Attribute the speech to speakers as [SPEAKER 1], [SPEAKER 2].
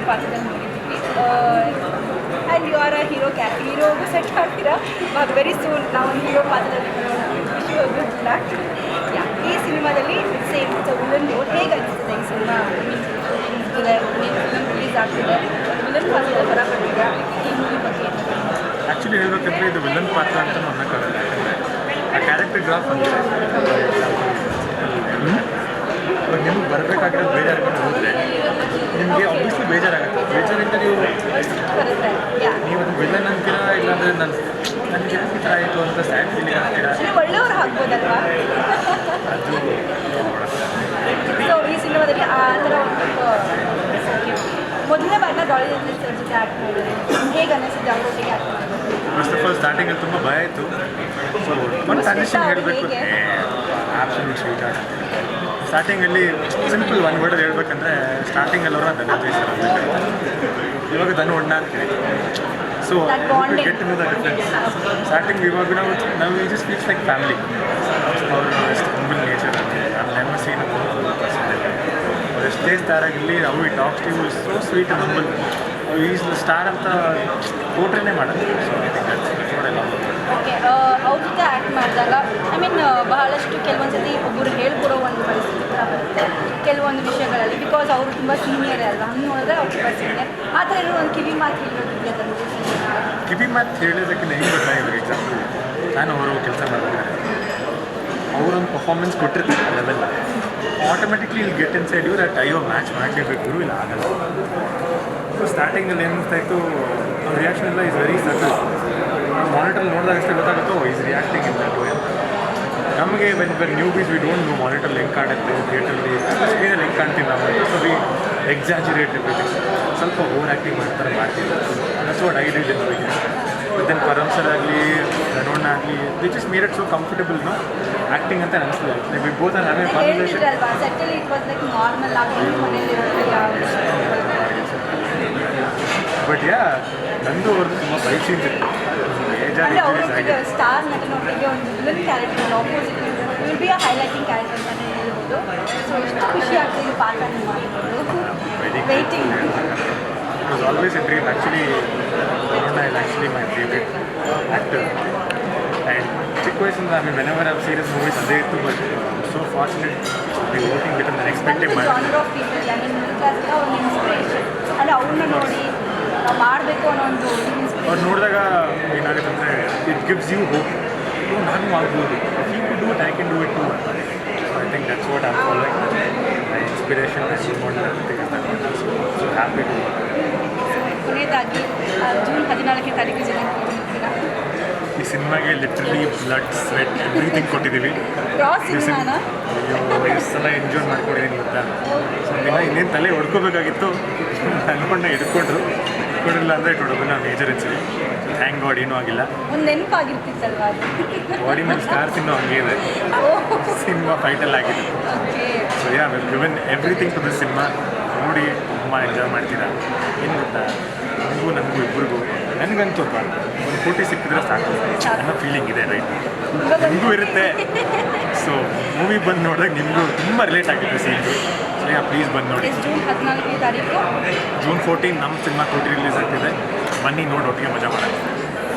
[SPEAKER 1] ಪಾತ್ರದಲ್ಲಿ ನೋಡಿದ್ದೀವಿ. And you are a ಹೀರೋಗೂ ಸೆಟ್ ಆಗ್ತೀರಾ. ಬಟ್ ವೆರಿ ಸೂನ್ ನಾವು ಹೀರೋ ಪಾತ್ರದಲ್ಲಿ ಗುಡ್ ಲಕ್. ಈ ಸಿನಿಮಾದಲ್ಲಿ ಸೇಮ್ ವಿಲನ್ ರೋಲ್ ಹೇಗೆ ಅನಿಸ್ತದೆ ಈ ಸಿನಿಮಾ ರಿಲೀಸ್ ಆಗ್ತಿದೆ, ವಿಲನ್ ಪಾತ್ರದಲ್ಲಿ ಹೊರಬಂದಿದೆ, ಈ ಮೂವಿ ಬಗ್ಗೆ?
[SPEAKER 2] ಆ್ಯಕ್ಚುಲಿ ಹೇಳ್ಬೇಕಂದ್ರೆ ಇದು ವಿಲನ್ ಪಾತ್ರ ಅಂತ ಅನ್ನೋಕ್ಕಾಗಲ್ಲ. ಯಾಕಂದರೆ ಆ ಕ್ಯಾರೆಕ್ಟರ್ ಗ್ರಾಫ್ ಅಂದರೆ ಇವಾಗ ನಿಮಗೆ ಬರಬೇಕಾಗಿರೋದು ಬೇಜಾರಾಗಿ ಹೋದರೆ ನಿಮಗೆ ಆಬ್ವಿಯಸ್ಲಿ ಬೇಜಾರಾಗುತ್ತೆ. ಬೇಜಾರಿಂದ ನೀವು ಅದು ವಿಲನ್ ಅಂತೀರಾ, ಇಲ್ಲಾಂದರೆ ನನಗೆ ಯಾಕೆ ಈ ಥರ ಆಯಿತು ಅಂತ ಸ್ಯಾಡ್ ಫೀಲಿಂಗ್ ಆಗ್ತೀರಾ.
[SPEAKER 1] ಒಳ್ಳೆಯವ್ರು ಹಾಕ್ಬೋದಲ್ವಾ
[SPEAKER 2] ಅದು
[SPEAKER 1] ಸೊ ಈ ಸಿನಿಮಾದಲ್ಲಿ ಆ ಥರ ಮೊದಲನೇ ಬಾರಿನ ಡಾಲಿವುಡ್ ಸರ್ ಜೊತೆ ಆ್ಯಕ್ಟ್ ಮಾಡಿದ್ರೆ ಹೇಗೆ ಅನ್ನಿಸಿದೆ ಅವ್ರ ಜೊತೆಗೆ ಆ್ಯಕ್ಟ್ ಮಾಡೋದು?
[SPEAKER 2] ಫಸ್ಟ್ ಆಫ್ ಆಲ್ ಸ್ಟಾರ್ಟಿಂಗಲ್ಲಿ ತುಂಬ ಭಯ ಆಯಿತು. ಸೊ ಒಂದು ಸಜೆಷನ್ ಹೇಳಬೇಕು, ಆ್ಯಬ್ಸಲ್ಯೂಟ್ ಸ್ವೀಟ್ ಆರ್ಟ್. ಸ್ಟಾರ್ಟಿಂಗಲ್ಲಿ ಸಿಂಪಲ್ ಒನ್ ವರ್ಡಲ್ಲಿ ಹೇಳ್ಬೇಕಂದ್ರೆ ಸ್ಟಾರ್ಟಿಂಗಲ್ಲಿ ಅವರ ಧನ ಜಯಿಸ್ತಾರೆ, ಇವಾಗ ಧನ ಒಣ್ಣ ಅಂತೀವಿ. So get to the difference. Starting ಇವಾಗ ನಾವು ಜಸ್ಟ್ ಫೀಲ್ಸ್ ಲೈಕ್ ಫ್ಯಾಮಿಲಿ. ಅವರು ಎಷ್ಟು ಹಂಬಲ್ ನೇಚರ್ ಆಗಲಿ, ನಾನು ನೆವರ್ ಸೀನ್ ಅವ್ರು ಎಷ್ಟೇ ಸ್ಟಾರ್ ಆಗಿರಲಿ, ಅವು ಈ talks to so sweet and humble. Is star ಅಂತ ಕೋಟ್ರೇನೇ ಮಾಡೋದು. ಸೊ ಐ ಥಿಂಕ್ ದಟ್ಸ್ ನೋಡಲ್ಲ.
[SPEAKER 1] ಓಕೆ, ಅವ್ರ ಜೊತೆ ಆ್ಯಕ್ಟ್ ಮಾಡಿದಾಗ ಐ ಮೀನ್ ಬಹಳಷ್ಟು ಕೆಲವೊಂದು ಸತಿ ಒಬ್ಬರು ಹೇಳ್ಕೊಡೋ ಒಂದು ಪರಿಸ್ಥಿತಿ ಥರ ಬರುತ್ತೆ ಕೆಲವೊಂದು ವಿಷಯಗಳಲ್ಲಿ. ಬಿಕಾಸ್ ಅವರು ತುಂಬ ಸೀನಿಯರೇ ಅಲ್ವಾ, ಹಂಗೆ ನೋಡಿದ್ರೆ ಅವ್ರು ತುಂಬ ಸೀನಿಯರ್. ಆ ಥರ ಇರೋ ಒಂದು ಕಿವಿ ಮಾತು ಹೇಳೋದಿದೆ ಅದನ್ನು.
[SPEAKER 2] ಕಿವಿ ಮಾತು ಹೇಳೋದಕ್ಕಿಂತ ಹೆಂಗೆ ಗೊತ್ತಾಗಿಲ್ಲ. ಎಕ್ಸಾಂಪಲ್ ನಾನು ಅವರು ಕೆಲಸ ಮಾಡಬೇಕಾದ್ರೆ ಅವರೊಂದು ಪರ್ಫಾರ್ಮೆನ್ಸ್ ಕೊಟ್ಟಿರ್ತಾರೆ ಆ ಲೆವೆಲ್, ಆಟೋಮೆಟಿಕ್ಲಿ ಇಲ್ಲಿ get inside you that ಅಯ್ಯೋ ಮ್ಯಾಚ್ ಮಾಡಲೇಬೇಕು, ಇಲ್ಲ ಆಗಲ್ಲ. ಸೊ ಸ್ಟಾರ್ಟಿಂಗಲ್ಲಿ ಏನಿಸ್ತಾಯಿತ್ತು, ಅವ್ರ ರಿಯಾಕ್ಷನ್ ಎಲ್ಲ ಇಸ್ ವೆರಿ ಸಟಲ್. ಮಾನಿಟರ್ ನೋಡಿದಾಗಷ್ಟೇ ಗೊತ್ತಾಗುತ್ತೋ is reacting in that way. ನಮಗೆ when newbies we don't know monitor ಹೆಂಗೆ ಕಾಣುತ್ತೆ, ಥಿಯೇಟರ್ಲಿ ಸ್ಕ್ರೀನಲ್ಲಿ ಹೆಂಗೆ ಕಾಣ್ತೀವಿ ನಾವು. ಸೊ ವಿ ಎಕ್ಸಾಜುರೇಟ್ ಎವ್ರಿಥಿಂಗ್, ಸ್ವಲ್ಪ ಓವರ್ ಆ್ಯಕ್ಟಿಂಗ್ ಮಾಡ್ತಾರೆ ಮಾಡ್ತೀವಿ. That's what I did in beginning. But then Param sir ಆಗಲಿ, ರಣೋಣ ಆಗಲಿ, the just made it so comfortable no acting ಅಂತ ಅನಿಸ್ತದೆ. We both are having conversation. But yeah ನಂದು ಅವ್ರದ್ದು ತುಂಬ ಫೈಟ್ ಸೀನ್ಸ್ ಇತ್ತು.
[SPEAKER 1] ಸ್ಟಾರ್ ನಟನೊಟ್ಟಿಗೆ ಒಂದು villain character opposite will be a highlighting character ಅಂತಲೇ ಹೇಳ್ಬೋದು. ಸೊ ಎಷ್ಟು ಖುಷಿ ಆಗ್ತದೆ ಪಾತ್ರ ಮಾಡಿರೋದು. Waiting.
[SPEAKER 2] It was always a dream. Actually, Aruna is actually my favorite actor. And ಚಿಕ್ಕ ವಯಸ್ಸಿಂದ I mean, whenever I've seen his movies, ಅದೇ ಇತ್ತು. But I'm so fortunate to be working with him and expecting my
[SPEAKER 1] ಅಂದರೆ ಅವ್ರನ್ನ ನೋಡಿ ಮಾಡಬೇಕು ಅನ್ನೋ ಒಂದು
[SPEAKER 2] ಅವ್ರು ನೋಡಿದಾಗ ಏನಾಗುತ್ತೆ ಅಂದರೆ ಇಟ್ ಗಿವ್ಸ್ ಯು ಹೋಪ್. ನಾನು ಮಾಡ್ಬೋದು, if you could do it I can do it too. I think that's what I am following. My inspiration so happy to.
[SPEAKER 1] ಕೊನೆಯದಾಗಿ ಜೂನ್ 14ನೇ ತಾರೀಕು ಜನಕ್ಕೆ
[SPEAKER 2] ಈ ಸಿನಿಮಾಗೆ ಲಿಟ್ರಲಿ ಬ್ಲಡ್ ಸ್ವೆಟ್ ಎವ್ರಿಥಿಂಗ್ ಕೊಟ್ಟಿದ್ದೀವಿ. ಈ ಸಲ ಎಂಜಾಯ್ ಮಾಡ್ಕೊಂಡಿದ್ದೀನಿ ಗೊತ್ತಾ. ಸೊ ದಿನ ಇನ್ನೇನು ತಲೆ ಹೊಡ್ಕೋಬೇಕಾಗಿತ್ತು, ಅಂದ್ಕೊಂಡೆ ಹಿಡ್ಕೊಂಡ್ರು. ಹಿಡ್ಕೊಂಡಿಲ್ಲ ಅಂದರೆ ಇಟ್ ಹುಡುಗ ನಾವು ಮೇಜರ್ ಇನ್ಸಿಡೆಂಟ್. ಥ್ಯಾಂಕ್ ಗಾಡ್ ಏನೂ ಆಗಿಲ್ಲ.
[SPEAKER 1] ಒಂದು ನೆನಪಾಗಿರ್ತಿತ್ತಲ್ವ
[SPEAKER 2] ಬಾಡಿ ಮೇಲೆ ಸ್ಕಾರ್ಸ್ ಇನ್ನೂ ಹಂಗೆ ಇದೆ. ಸಿನಿಮಾ ಫೈಟಲ್ಲಿ ಆಗಿದೆ. So yeah given everything to this cinema. ನೋಡಿ ತುಂಬ ಎಂಜಾಯ್ ಮಾಡ್ತೀರಾ. ಏನು ಗೊತ್ತಾ, ನನಗೂ ಇಬ್ಬರಿಗೂ ನನಗಂತೂ ಒಂದು ಕೋಟಿ ಸಿಕ್ಕಿದ್ರೆ ಸಾಕು ಅನ್ನೋ ಫೀಲಿಂಗ್ ಇದೆ. ರೈಟ್, ನಿಮಗೂ ಇರುತ್ತೆ. ಸೊ ಮೂವಿ ಬಂದು ನೋಡಿದಾಗ ನಿಮಗೂ ತುಂಬ ರಿಲೇಟ್ ಆಗುತ್ತೆ ಸೀನ್ಸು. ಸೊ ಯಾ ಪ್ಲೀಸ್ ಬಂದು ನೋಡಿ.
[SPEAKER 1] ಜೂನ್ 14ನೇ ತಾರೀಕು
[SPEAKER 2] ಜೂನ್ 14 ನಮ್ಮ ಸಿನಿಮಾ ಕೋಟಿ ರಿಲೀಸ್ ಆಗ್ತಿದೆ. ಬನ್ನಿ ನೋಡಿ, ಒಟ್ಟಿಗೆ ಮಜಾ ಮಾಡೋಣ.